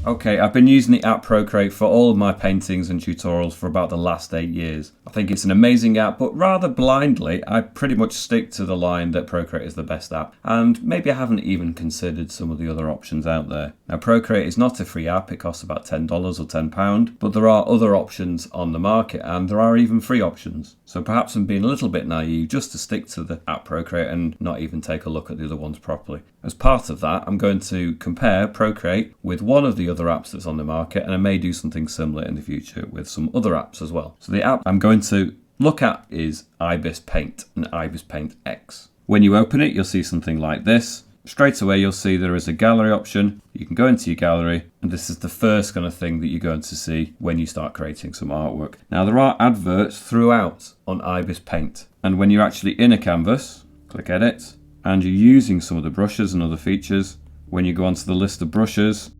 Okay, I've been using the app Procreate for all of my paintings and tutorials for about the last 8 years. I think it's an amazing app, but rather blindly, I pretty much stick to the line that Procreate is the best app, and maybe I haven't even considered some of the other options out there. Now, Procreate is not a free app, it costs about $10 or £10, but there are other options on the market, and there are even free options. So perhaps I'm being a little bit naive just to stick to the app Procreate and not even take a look at the other ones properly. As part of that, I'm going to compare Procreate with one of the other apps that's on the market, and I may do something similar in the future with some other apps as well. So the app I'm going to look at is Ibis Paint and Ibis Paint X. When you open it, you'll see something like this. Straight away, you'll see there is a gallery option. You can go into your gallery, and this is the first kind of thing that you're going to see when you start creating some artwork. Now, there are adverts throughout on Ibis Paint, and when you're actually in a canvas, click Edit, and you're using some of the brushes and other features, when you go onto the list of brushes,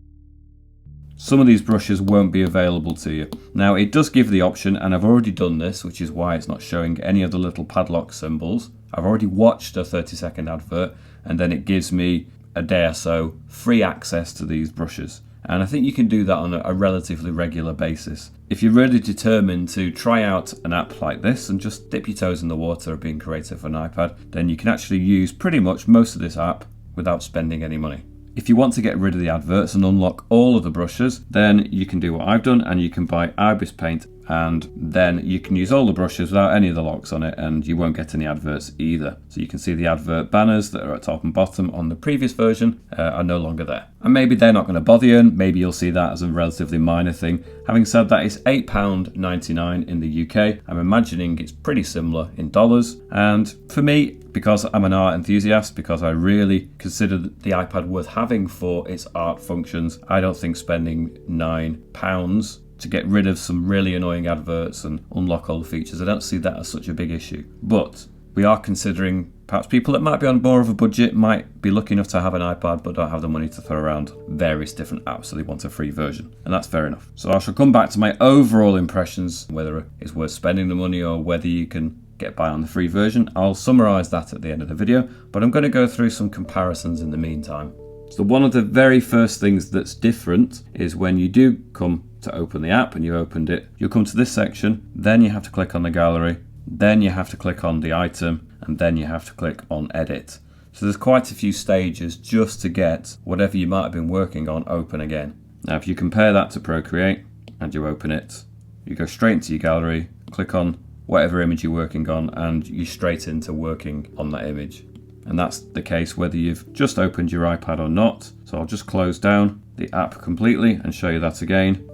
some of these brushes won't be available to you. Now, it does give the option, and I've already done this, which is why it's not showing any of the little padlock symbols. I've already watched a 30-second advert, and then it gives me a day or so free access to these brushes. And I think you can do that on a relatively regular basis. If you're really determined to try out an app like this and just dip your toes in the water of being creative on an iPad, then you can actually use pretty much most of this app without spending any money. If you want to get rid of the adverts and unlock all of the brushes, then you can do what I've done, and you can buy Ibis Paint, and then you can use all the brushes without any of the locks on it, and you won't get any adverts either. So you can see the advert banners that are at top and bottom on the previous version are no longer there. And maybe they're not going to bother you, and maybe you'll see that as a relatively minor thing. Having said that, it's £8.99 in the UK. I'm imagining it's pretty similar in dollars. And for me, because I'm an art enthusiast, because I really consider the iPad worth having for its art functions, I don't think spending £9 to get rid of some really annoying adverts and unlock all the features, I don't see that as such a big issue. But we are considering perhaps people that might be on more of a budget might be lucky enough to have an iPad but don't have the money to throw around various different apps, so they want a free version, and that's fair enough. So I shall come back to my overall impressions, whether it's worth spending the money or whether you can get by on the free version. I'll summarise that at the end of the video, but I'm going to go through some comparisons in the meantime. So one of the very first things that's different is when you do come to open the app and you opened it, you'll come to this section, then you have to click on the gallery, then you have to click on the item, and then you have to click on edit. So there's quite a few stages just to get whatever you might have been working on open again. Now if you compare that to Procreate and you open it, you go straight into your gallery, click on whatever image you're working on, and you're straight into working on that image. And that's the case whether you've just opened your iPad or not. So I'll just close down the app completely and show you that again.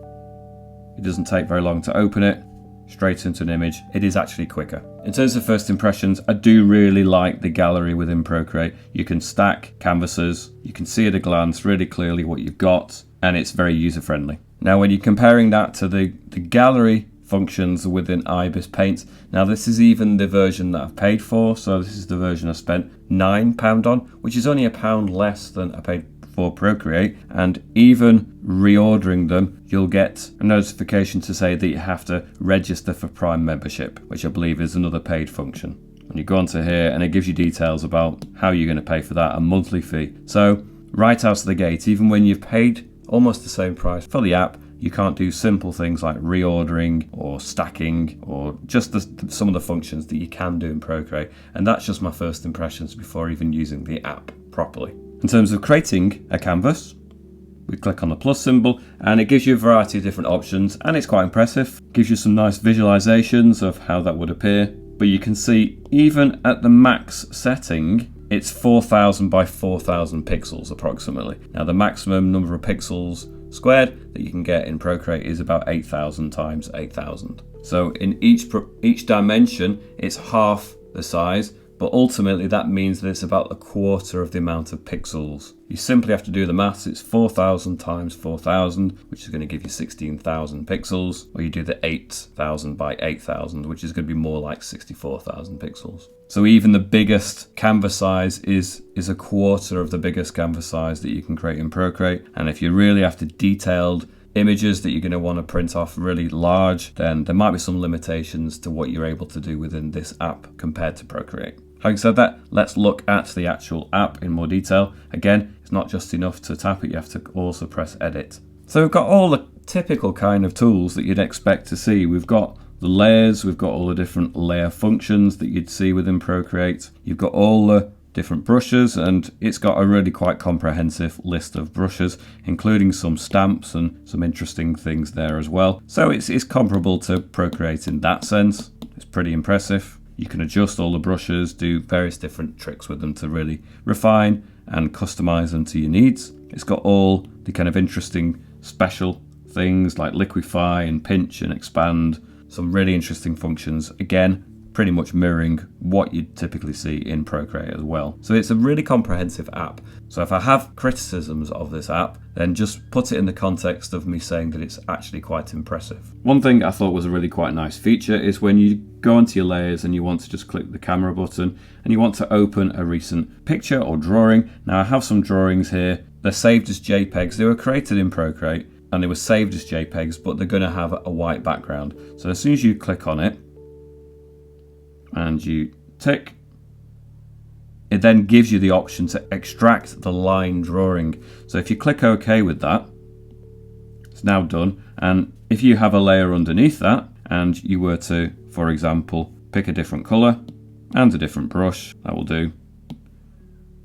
It doesn't take very long to open it, straight into an image. It is actually quicker. In terms of first impressions, I do really like the gallery within Procreate. You can stack canvases, you can see at a glance really clearly what you've got, and it's very user-friendly. Now when you're comparing that to the gallery functions within Ibis Paint, now this is even the version that I've paid for, so this is the version I spent £9 on, which is only £1 less than I paid for Procreate, and even reordering them, you'll get a notification to say that you have to register for Prime membership, which I believe is another paid function. And you go onto here and it gives you details about how you're going to pay for that, a monthly fee. So right out of the gate, even when you've paid almost the same price for the app, you can't do simple things like reordering or stacking or just some of the functions that you can do in Procreate. And that's just my first impressions before even using the app properly. In terms of creating a canvas, we click on the plus symbol and it gives you a variety of different options, and it's quite impressive. It gives you some nice visualizations of how that would appear. But you can see even at the max setting, it's 4000 by 4000 pixels approximately. Now the maximum number of pixels squared that you can get in Procreate is about 8000 times 8000. So in each dimension, it's half the size, but ultimately that means that it's about a quarter of the amount of pixels. You simply have to do the maths. It's 4000 times 4000, which is going to give you 16,000 pixels, or you do the 8000 by 8000, which is going to be more like 64,000 pixels. So even the biggest canvas size is a quarter of the biggest canvas size that you can create in Procreate. And if you really have to detailed images that you're going to want to print off really large, then there might be some limitations to what you're able to do within this app compared to Procreate. Having said that, let's look at the actual app in more detail. Again, it's not just enough to tap it, you have to also press edit. So we've got all the typical kind of tools that you'd expect to see. We've got the layers, we've got all the different layer functions that you'd see within Procreate. You've got all the different brushes, and it's got a really quite comprehensive list of brushes, including some stamps and some interesting things there as well. So it's comparable to Procreate in that sense. It's pretty impressive. You can adjust all the brushes, do various different tricks with them to really refine and customize them to your needs. It's got all the kind of interesting special things like liquefy and pinch and expand. Some really interesting functions, again, pretty much mirroring what you'd typically see in Procreate as well. So it's a really comprehensive app. So if I have criticisms of this app, then just put it in the context of me saying that it's actually quite impressive. One thing I thought was a really quite nice feature is when you go onto your layers and you want to just click the camera button and you want to open a recent picture or drawing. Now I have some drawings here. They're saved as JPEGs. They were created in Procreate and they were saved as JPEGs, but they're going to have a white background. So as soon as you click on it and you tick, it then gives you the option to extract the line drawing. So if you click OK with that, it's now done. And if you have a layer underneath that and you were to, for example, pick a different color and a different brush, that will do,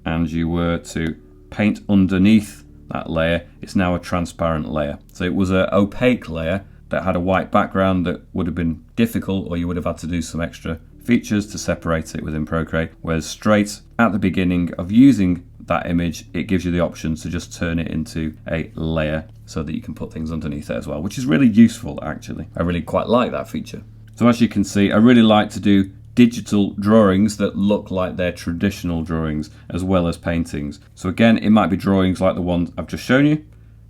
and you were to paint underneath that layer, it's now a transparent layer. So it was an opaque layer that had a white background that would have been difficult, or you would have had to do some extra features to separate it within Procreate, whereas straight at the beginning of using that image, it gives you the option to just turn it into a layer so that you can put things underneath it as well, which is really useful actually. I really quite like that feature. So as you can see, I really like to do digital drawings that look like they're traditional drawings as well as paintings. So again, it might be drawings like the ones I've just shown you,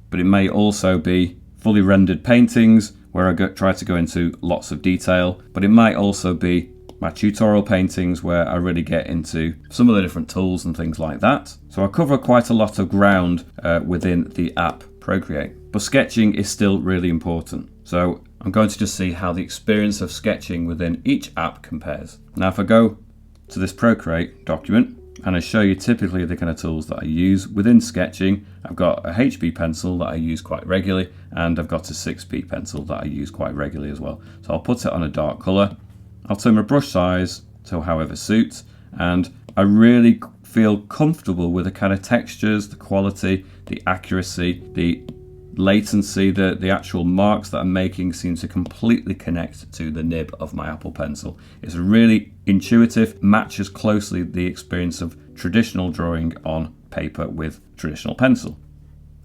but it may also be fully rendered paintings where I try to go into lots of detail, but it might also be my tutorial paintings where I really get into some of the different tools and things like that. So I cover quite a lot of ground within the app Procreate, but sketching is still really important. So I'm going to just see how the experience of sketching within each app compares. Now if I go to this Procreate document and I show you typically the kind of tools that I use within sketching, I've got a HB pencil that I use quite regularly, and I've got a 6B pencil that I use quite regularly as well. So I'll put it on a dark color. I'll turn my brush size to however suits, and I really feel comfortable with the kind of textures, the quality, the accuracy, the latency, the actual marks that I'm making seem to completely connect to the nib of my Apple Pencil. It's really intuitive, matches closely the experience of traditional drawing on paper with traditional pencil.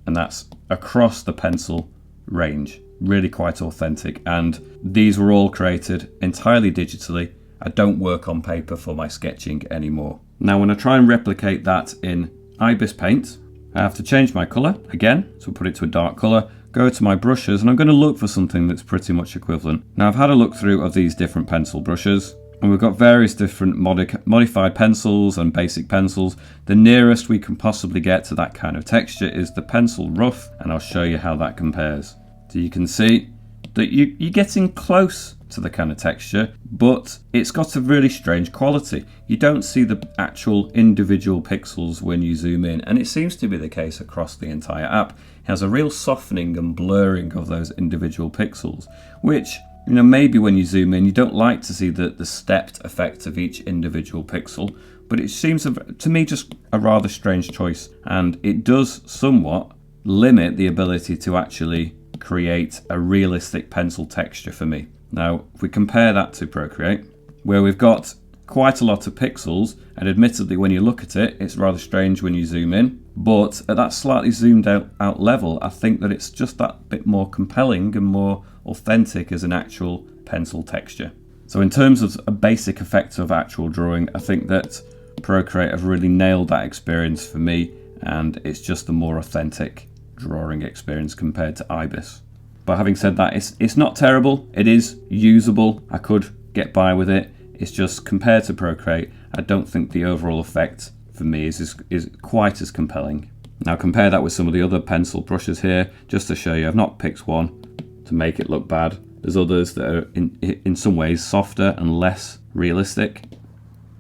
And that's across the pencil range. Really quite authentic, and these were all created entirely digitally. I don't work on paper for my sketching anymore. Now when I try and replicate that in Ibis Paint, I have to change my color again, so put it to a dark color, go to my brushes, and I'm going to look for something that's pretty much equivalent. Now I've had a look through of these different pencil brushes, and we've got various different modified pencils and basic pencils. The nearest we can possibly get to that kind of texture is the pencil rough, and I'll show you how that compares. So you can see that you're getting close to the kind of texture, but it's got a really strange quality. You don't see the actual individual pixels when you zoom in, and it seems to be the case across the entire app. It has a real softening and blurring of those individual pixels, which, you know, maybe when you zoom in, you don't like to see the stepped effect of each individual pixel, but it seems to me just a rather strange choice, and it does somewhat limit the ability to actually create a realistic pencil texture for me. Now, if we compare that to Procreate, where we've got quite a lot of pixels, and admittedly when you look at it, it's rather strange when you zoom in, but at that slightly zoomed out level, I think that it's just that bit more compelling and more authentic as an actual pencil texture. So in terms of a basic effect of actual drawing, I think that Procreate have really nailed that experience for me, and it's just a more authentic drawing experience compared to Ibis. But having said that, it's not terrible. It is usable. I could get by with it. It's just compared to Procreate, I don't think the overall effect for me is quite as compelling. Now compare that with some of the other pencil brushes here, just to show you. I've not picked one to make it look bad. There's others that are in some ways softer and less realistic.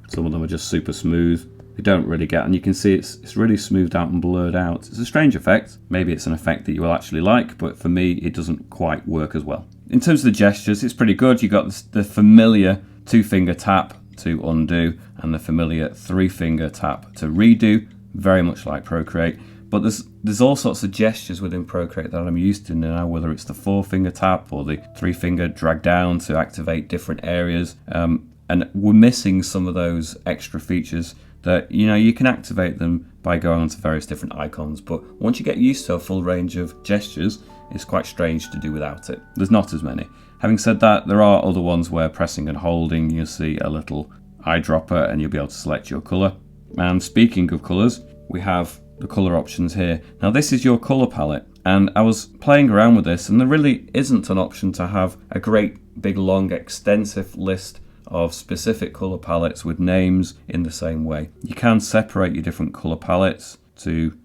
Some of them are just super smooth. you don't really get, and you can see it's really smoothed out and blurred out. It's a strange effect. Maybe it's an effect that you will actually like, but for me it doesn't quite work as well. In terms of the gestures, it's pretty good. You got the familiar 2-finger tap to undo and the familiar 3-finger tap to redo, very much like Procreate. But there's all sorts of gestures within Procreate that I'm used to now, whether it's the 4-finger tap or the 3-finger drag down to activate different areas. And we're missing some of those extra features that, you can activate them by going onto various different icons. But once you get used to a full range of gestures, it's quite strange to do without it. There's not as many. Having said that, there are other ones where pressing and holding, you'll see a little eyedropper and you'll be able to select your color. And speaking of colors, we have the color options here. Now this is your color palette, and I was playing around with this, and there really isn't an option to have a great big long extensive list of specific color palettes with names in the same way. You can separate your different color palettes to,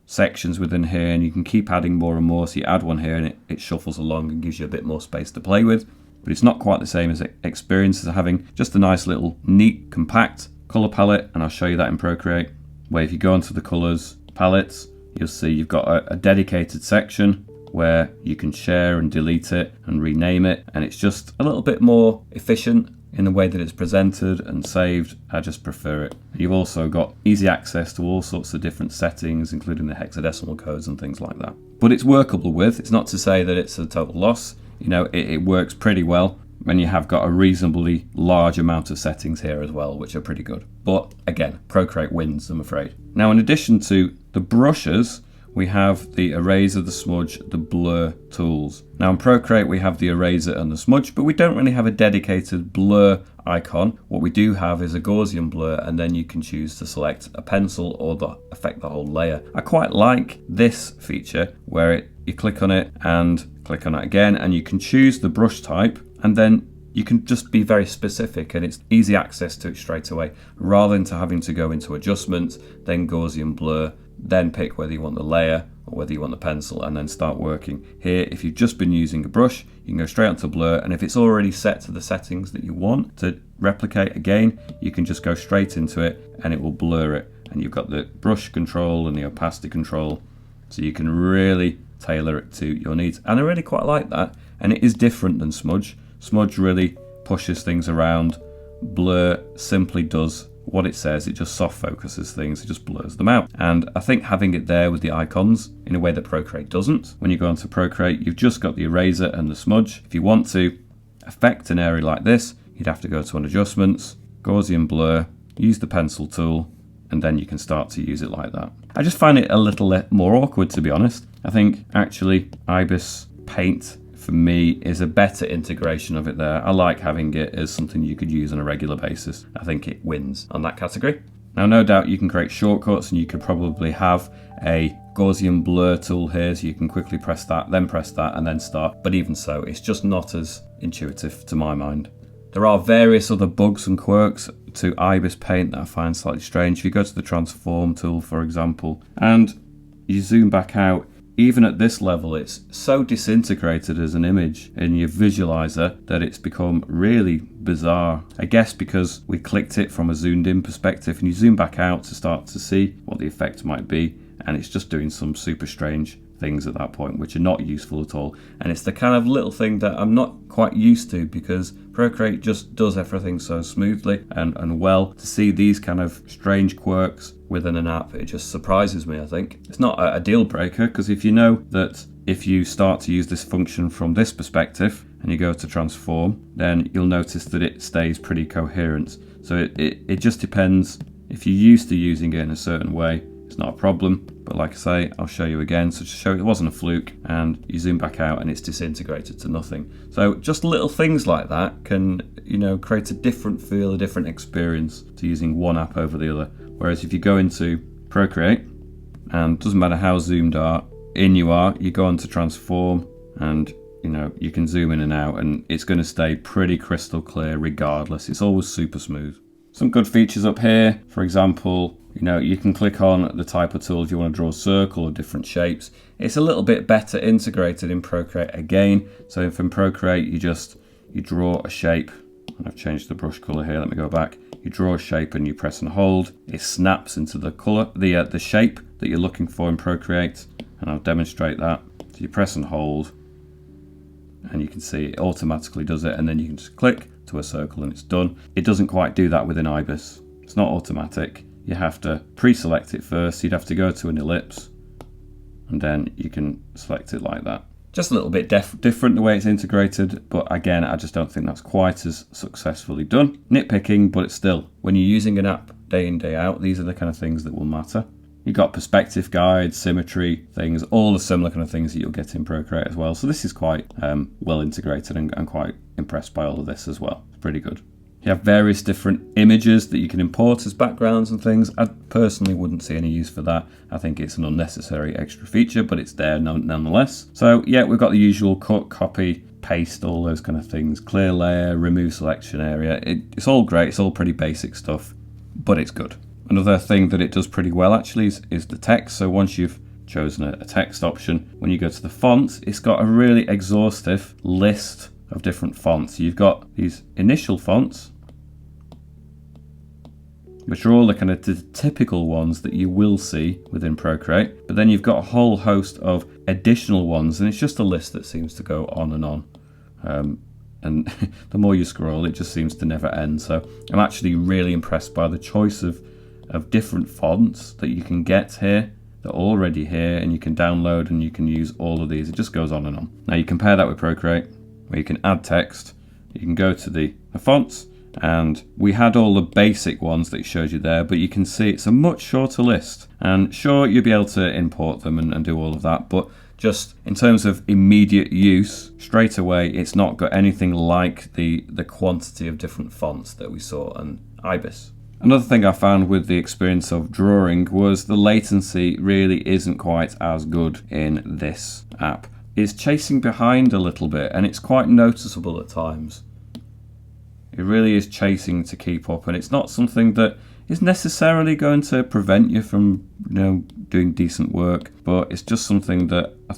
sections within here, and you can keep adding more and more. So you add one here and it shuffles along and gives you a bit more space to play with, but it's not quite the same as experience as having just a nice little neat compact color palette. And I'll show you that in Procreate, where if you go into the colors palettes, you'll see you've got a dedicated section where you can share and delete it and rename it, and it's just a little bit more efficient in the way that it's presented and saved. I just prefer it. You've also got easy access to all sorts of different settings, including the hexadecimal codes and things like that. But it's workable with. It's not to say that it's a total loss. It works pretty well, and you have got a reasonably large amount of settings here as well, which are pretty good. But again, Procreate wins, I'm afraid. Now, in addition to the brushes, we have the eraser, the smudge, the blur tools. Now in Procreate we have the eraser and the smudge, but we don't really have a dedicated blur icon. What we do have is a Gaussian blur, and then you can choose to select a pencil or affect the whole layer. I quite like this feature where you click on it and click on it again, and you can choose the brush type, and then you can just be very specific, and it's easy access to it straight away, rather than having to go into adjustments, then Gaussian blur, then pick whether you want the layer or whether you want the pencil, and then start working. Here, if you've just been using a brush, you can go straight onto blur, and if it's already set to the settings that you want to replicate again, you can just go straight into it and it will blur it. And you've got the brush control and the opacity control, so you can really tailor it to your needs. And I really quite like that, and it is different than smudge. Smudge really pushes things around. Blur simply does what it says. It just soft focuses things, it just blurs them out. And I think having it there with the icons in a way that Procreate doesn't. When you go into Procreate, you've just got the eraser and the smudge. If you want to affect an area like this, you'd have to go to an adjustments, Gaussian blur, use the pencil tool, and then you can start to use it like that. I just find it a little more awkward, to be honest. I think actually Ibis Paint for me is a better integration of it there. I like having it as something you could use on a regular basis. I think it wins on that category. Now, no doubt you can create shortcuts, and you could probably have a Gaussian blur tool here, so you can quickly press that, and then start. But even so, it's just not as intuitive to my mind. There are various other bugs and quirks to Ibis Paint that I find slightly strange. If you go to the transform tool, for example, and you zoom back out, even at this level, it's so disintegrated as an image in your visualizer that it's become really bizarre. I guess because we clicked it from a zoomed in perspective, and you zoom back out to start to see what the effect might be, and it's just doing some super strange things at that point, which are not useful at all. And it's the kind of little thing that I'm not quite used to, because Procreate just does everything so smoothly and well. To see these kind of strange quirks within an app, it just surprises me, I think. It's not a deal breaker, because if you know that if you start to use this function from this perspective and you go to transform, then you'll notice that it stays pretty coherent. So it just depends. If you're used to using it in a certain way, it's not a problem. But like I say, I'll show you again. So to show it wasn't a fluke, and you zoom back out and it's disintegrated to nothing. So just little things like that can, create a different feel, a different experience to using one app over the other. Whereas if you go into Procreate, and doesn't matter how zoomed in you are, you go into transform, and you can zoom in and out, and it's going to stay pretty crystal clear regardless. It's always super smooth. Some good features up here, for example, you can click on the type of tool if you want to draw a circle or different shapes. It's a little bit better integrated in Procreate again. So if in Procreate you draw a shape, and I've changed the brush color here, let me go back. you draw a shape and you press and hold, it snaps into the colour, the shape that you're looking for in Procreate, and I'll demonstrate that. So you press and hold, and you can see it automatically does it, and then you can just click to a circle and it's done. It doesn't quite do that within ibis. It's not automatic. You have to pre-select it first. You'd have to go to an ellipse, and then you can select it like that. Just a little bit different the way it's integrated, but again, I just don't think that's quite as successfully done. Nitpicking, but it's still, when you're using an app day in, day out, these are the kind of things that will matter. You've got perspective guides, symmetry things, all the similar kind of things that you'll get in Procreate as well. So this is quite well integrated, and quite impressed by all of this as well. It's pretty good. You have various different images that you can import as backgrounds and things. I personally wouldn't see any use for that. I think it's an unnecessary extra feature, but it's there nonetheless. So yeah, we've got the usual cut, copy, paste, all those kind of things. Clear layer, remove selection area. It's all great. It's all pretty basic stuff, but it's good. Another thing that it does pretty well actually is the text. So once you've chosen a text option, when you go to the fonts, it's got a really exhaustive list of different fonts. You've got these initial fonts, which are all the kind of the typical ones that you will see within Procreate, but then you've got a whole host of additional ones, and it's just a list that seems to go on and on. And the more you scroll, it just seems to never end. So I'm actually really impressed by the choice of different fonts that you can get here. They're already here, and you can download and you can use all of these. It just goes on and on. Now you compare that with Procreate, where you can add text. You can go to the fonts, and we had all the basic ones that it showed you there, but you can see it's a much shorter list. And sure, you'll be able to import them and do all of that, but just in terms of immediate use, straight away, it's not got anything like the quantity of different fonts that we saw on ibis. Another thing I found with the experience of drawing was the latency really isn't quite as good in this app. It's chasing behind a little bit, and it's quite noticeable at times. It really is chasing to keep up, and it's not something that is necessarily going to prevent you from, doing decent work, but it's just something that I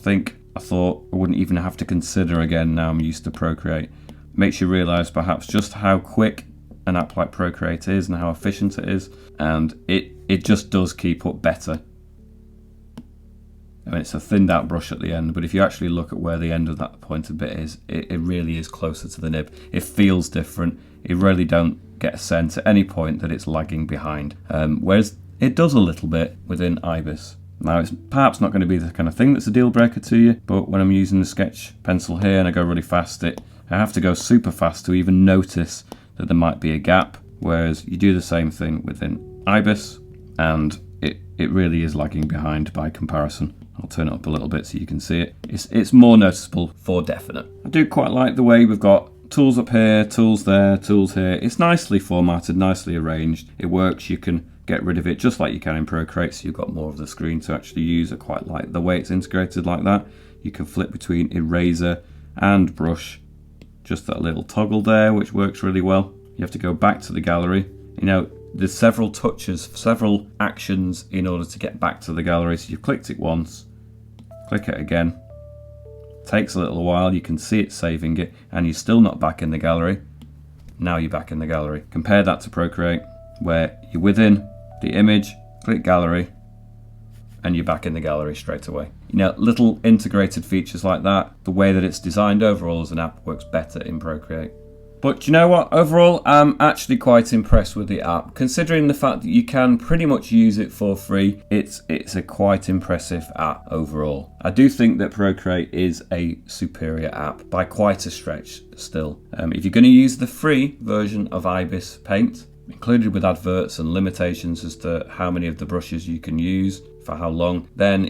thought I wouldn't even have to consider again now I'm used to Procreate. Makes you realise perhaps just how quick an app like Procreate is and how efficient it is, and it just does keep up better. I mean, it's a thinned out brush at the end, but if you actually look at where the end of that pointed bit is, it really is closer to the nib. It feels different. You really don't get a sense at any point that it's lagging behind, whereas it does a little bit within ibis. Now, it's perhaps not going to be the kind of thing that's a deal breaker to you, but when I'm using the sketch pencil here and I go really fast, I have to go super fast to even notice that there might be a gap, whereas you do the same thing within ibis, and it really is lagging behind by comparison. I'll turn it up a little bit so you can see it. It's more noticeable for definite. I do quite like the way we've got tools up here, tools there, tools here. It's nicely formatted, nicely arranged. It works. You can get rid of it just like you can in Procreate, so you've got more of the screen to actually use. I quite like the way it's integrated like that. You can flip between eraser and brush. Just that little toggle there, which works really well. You have to go back to the gallery. There's several touches, several actions in order to get back to the gallery. So you've clicked it once, click it again. Takes a little while, you can see it saving it, and you're still not back in the gallery. Now you're back in the gallery. Compare that to Procreate, where you're within the image, click gallery, and you're back in the gallery straight away. Little integrated features like that, the way that it's designed overall as an app works better in Procreate. But you know what? Overall, I'm actually quite impressed with the app. Considering the fact that you can pretty much use it for free, it's a quite impressive app overall. I do think that Procreate is a superior app by quite a stretch still. If you're going to use the free version of ibis Paint, included with adverts and limitations as to how many of the brushes you can use for how long, then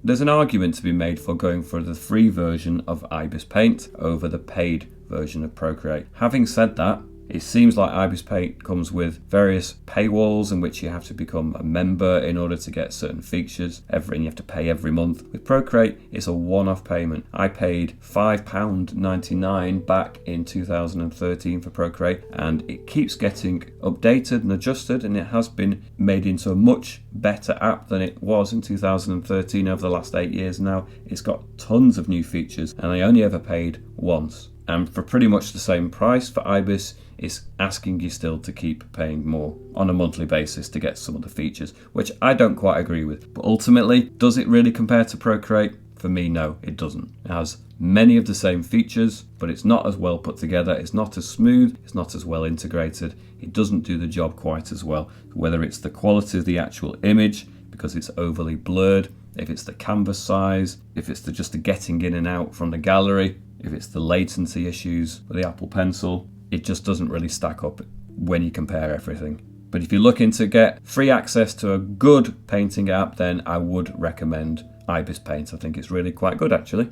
there's an argument to be made for going for the free version of ibis Paint over the paid version of Procreate. Having said that, it seems like ibis Paint comes with various paywalls in which you have to become a member in order to get certain features, and you have to pay every month. With Procreate, it's a one-off payment. I paid £5.99 back in 2013 for Procreate, and it keeps getting updated and adjusted, and it has been made into a much better app than it was in 2013 over the last 8 years now. It's got tons of new features, and I only ever paid once. And for pretty much the same price for ibis, it's asking you still to keep paying more on a monthly basis to get some of the features, which I don't quite agree with. But ultimately, does it really compare to Procreate? For me, no, it doesn't. It has many of the same features, but it's not as well put together, it's not as smooth, it's not as well integrated, it doesn't do the job quite as well. Whether it's the quality of the actual image, because it's overly blurred, if it's the canvas size, if it's just the getting in and out from the gallery, if it's the latency issues with the Apple Pencil, it just doesn't really stack up when you compare everything. But if you're looking to get free access to a good painting app, then I would recommend Ibis Paint. I think it's really quite good actually.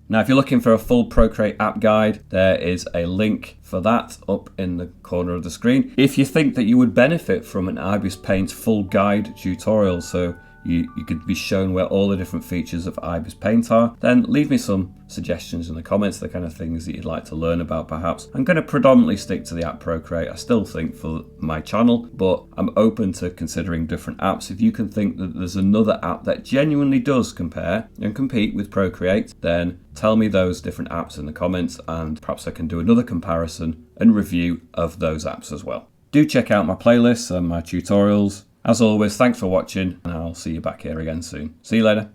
Now if you're looking for a full Procreate app guide, there is a link for that up in the corner of the screen. If you think that you would benefit from an Ibis Paint full guide tutorial, so you could be shown where all the different features of Ibis Paint are, then leave me some suggestions in the comments, the kind of things that you'd like to learn about perhaps. I'm going to predominantly stick to the app Procreate, I still think, for my channel, but I'm open to considering different apps. If you can think that there's another app that genuinely does compare and compete with Procreate, then tell me those different apps in the comments and perhaps I can do another comparison and review of those apps as well. Do check out my playlists and my tutorials. As always, thanks for watching, and I'll see you back here again soon. See you later.